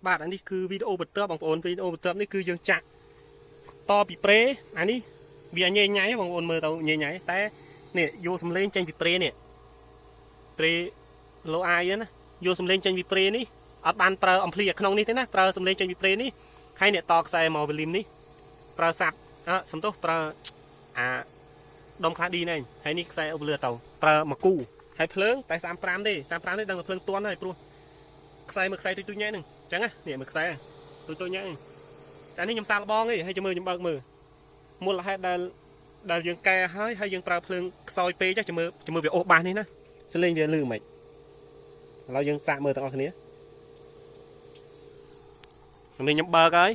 បាទអានេះគឺវីដេអូបន្ទាប់បងប្អូនវីដេអូបន្ទាប់នេះគឺយើងចាក់តពីប្រេអានេះវាញ៉ៃញ៉ៃបងប្អូនមើលទៅញ៉ៃញ៉ៃតែនេះយកសំឡេងចេញពីប្រេនេះប្រេឡូអាយណាយកសំឡេងចេញពីប្រេនេះអត់បានប្រើអំភ្លីởក្នុងនេះទេណាប្រើសំឡេងចេញពីប្រេនេះហើយអ្នកតខ្សែមកវ៉ូលីមនេះប្រើសាប់សំទោសប្រើអាដុំខ្លះឌីនេះហើយនេះខ្សែអូបលឺទៅប្រើមកគូហើយភ្លើងតែ35ទេ35នេះដឹងតែភ្លើងទាន់ហើយព្រោះខ្សែមើលខ្សែទុយញ៉ៃហ្នឹងអញ្ចឹងណានេះមើលខ្សែទុយញ៉ៃអានេះខ្ញុំសាកល្បងឯងហើយចាំមើលខ្ញុំបើកមើលមូលហេតុដែលយើងកែហើយយើងប្រើភ្លើងខ្សោយពេកចាំមើលវាអូសបាសនេះណាសលេងវាលឺមិនឥឡូវយើងសាកមើលទាំងអស់គ្នាខ្ញុំបើកហើយ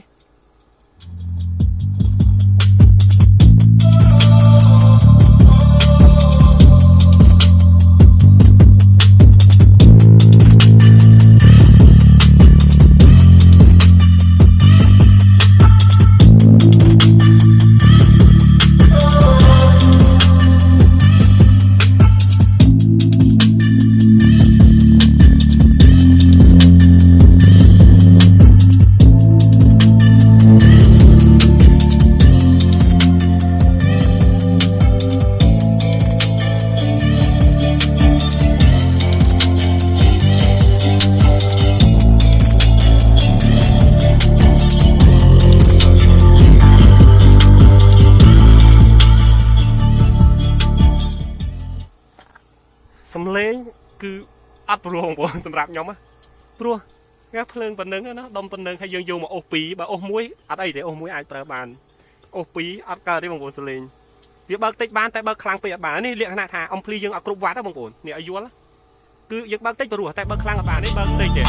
សំឡេងគឺអត់ព្រោះបងប្អូនសម្រាប់ខ្ញុំព្រោះគេភ្លើងប៉ុណ្្នឹងណាដុំប៉ុណ្្នឹងហើយយើងយកមកអូស2បើអូស1អត់អីទេអូស1អាចប្រើបានអូស2អត់កើតទេបងប្អូនសំឡេងវាបើកតិចបានតែបើកខ្លាំងពេកអត់បាននេះលក្ខណៈថាអំភ្លីយើងអត់គ្រប់វ៉ាត់ទេបងប្អូននេះឲ្យយល់គឺយើងបើកតិចព្រោះតែបើកខ្លាំងអត់បានទេបើកតិចទេ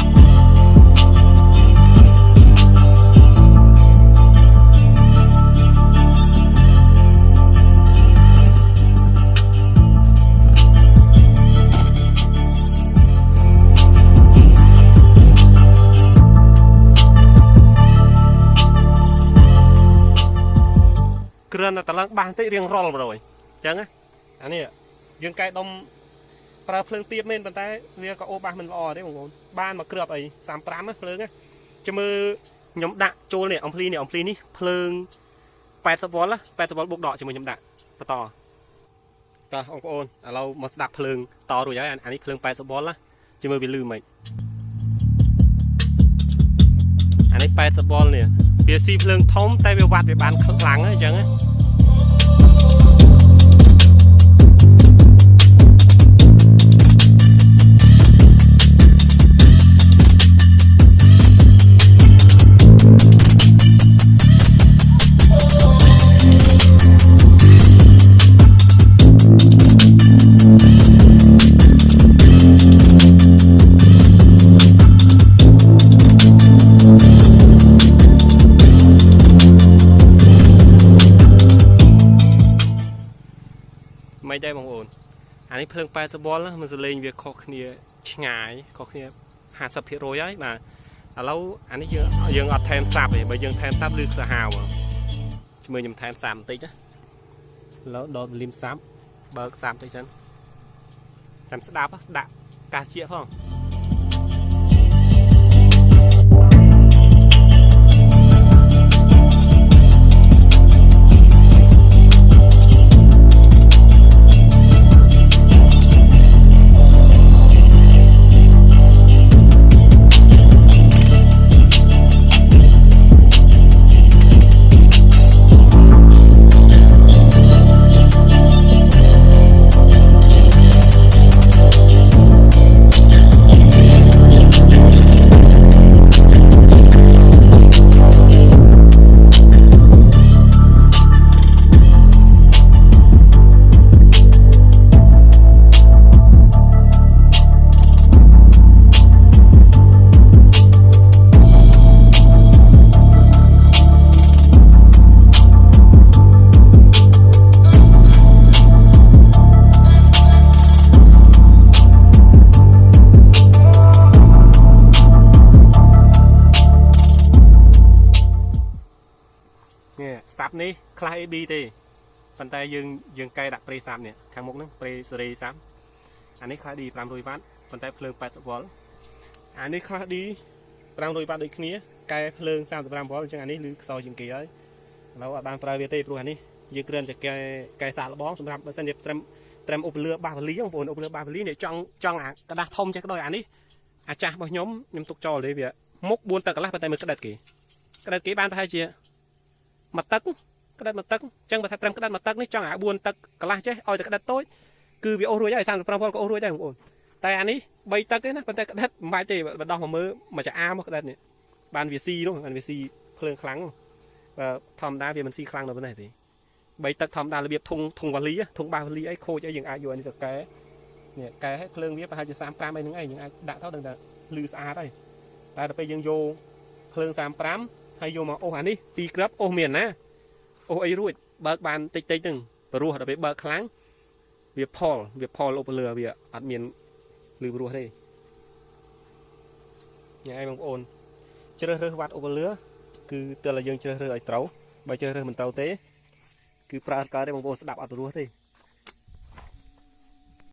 គ្រាន់តែតឡើងបាសបន្តិចរៀងរល់បងអញ្ចឹងណាអានេះយើងកែដុំប្រើភ្លើងទៀបមែនប៉ុន្តែវាក៏អូសបាសមិនល្អទេបងប្អូនបានមកគ្រាប់អី35ណាភ្លើងណាចាំមើលខ្ញុំដាក់ចូលនេះអំភ្លីនេះភ្លើង80 វ៉ុលណា80 វ៉ុលបុកដកជាមួយខ្ញុំដាក់បន្តតោះបងប្អូនឥឡូវមកស្ដាប់ភ្លើងតរួចហើយអានេះភ្លើង80 វ៉ុលណាចាំមើលវាលឺមិនអានេះ80 វ៉ុលនេះវាស៊ីភ្លើងធំតែវាវ៉ាត់វាបានខ្លាំងហ្នឹងអញ្ចឹងណាមិនដែរបងប្អូនអានេះភ្លើង80 វ៉ុលមិនសលេងវាខុសគ្នាឆ្ងាយខុសគ្នា 50% ហើយបាទឥឡូវអានេះយើងអត់ថែមសាប់ទេបើយើងថែមសាប់ឬសាហាវជាមួយខ្ញុំថែមសាប់បន្តិចណាឥឡូវដកលីមសាប់បើកសាប់បន្តិចសិនតាមស្ដាប់ដាក់កាសជាផងសាប់នេះខ្លះ AB ទេប៉ុន្តែយើងកែដាក់ប្រេសាប់នេះខាងមុខហ្នឹងប្រេសេរីសាប់អានេះខ្លះ D 500 វ៉ាត់ប៉ុន្តែភ្លើង80 វ៉ុលអានេះខ្លះ D 35 បាតដូចគ្នាកែភ្លើង35 វ៉ុលអញ្ចឹងអានេះឬខ្សោយជាងគេហើយឥឡូវអត់បានប្រើវាទេព្រោះអានេះយើងគ្រាន់តែកែសាកល្បងសម្រាប់បើសិនជាត្រឹមឧបលើបាវលីបងប្អូនឧបលើបាវលីនេះចង់អាกระดาษធំចេះក៏ដោយអានេះអាចាស់របស់ខ្ញុំទុកចោលទេវាមុខ4 ទឹកកន្លះប៉ុន្តែមើលក្តិតគេបានប្រហែលជា1 ទឹកក្តិត1 ទឹកអញ្ចឹងបើថាត្រឹមក្តិត1 ទឹកនេះចង់អា4 ទឹកកន្លះចេះឲ្យតែក្តិតតូចគឺវាអូសរួចហើយ35 វ៉ុលក៏អូសរួចដែរបងប្អូនតែអានេះ3 ទឹកទេណាប៉ុន្តែក្តិតមិនបាច់ទេបើដោះមកមើលមួយចាអាមកក្តិតនេះបានវាស៊ីនោះបានវាស៊ីភ្លើងខ្លាំងធម្មតាវាមិនស៊ីខ្លាំងដល់ប៉ុណ្ណេះទេ3 ទឹកធម្មតារបៀបធុងវ៉ាលីធុងបាវលីអីខូចអីយើងអាចយកអានេះទៅកែនេះកែឲ្យភ្លើងវាប្រហែលជា35អីហ្នឹងឯងយើងអាចដាក់ទៅដឹងថាលឺស្អាតហើយតែដល់ពេលយើងយកភ្លើង35ហើយយកមកអូសអានេះ2 គ្រាប់អូសមានណាអូសអីរួចបើកបានតិចហ្នឹងព្រោះដល់ពេលបើកខ្លាំងវាផលឧបលើវាអត់មានលឺព្រោះទេញ៉ៃបងប្អូនជ្រើសរើសវ៉ាត់ឧបលើគឺទើបតែយើងជ្រើសរើសឲ្យត្រូវបើជ្រើសរើសមិនត្រូវទេគឺប្រើអត់កើតទេបងប្អូនស្ដាប់អត់ព្រោះទេ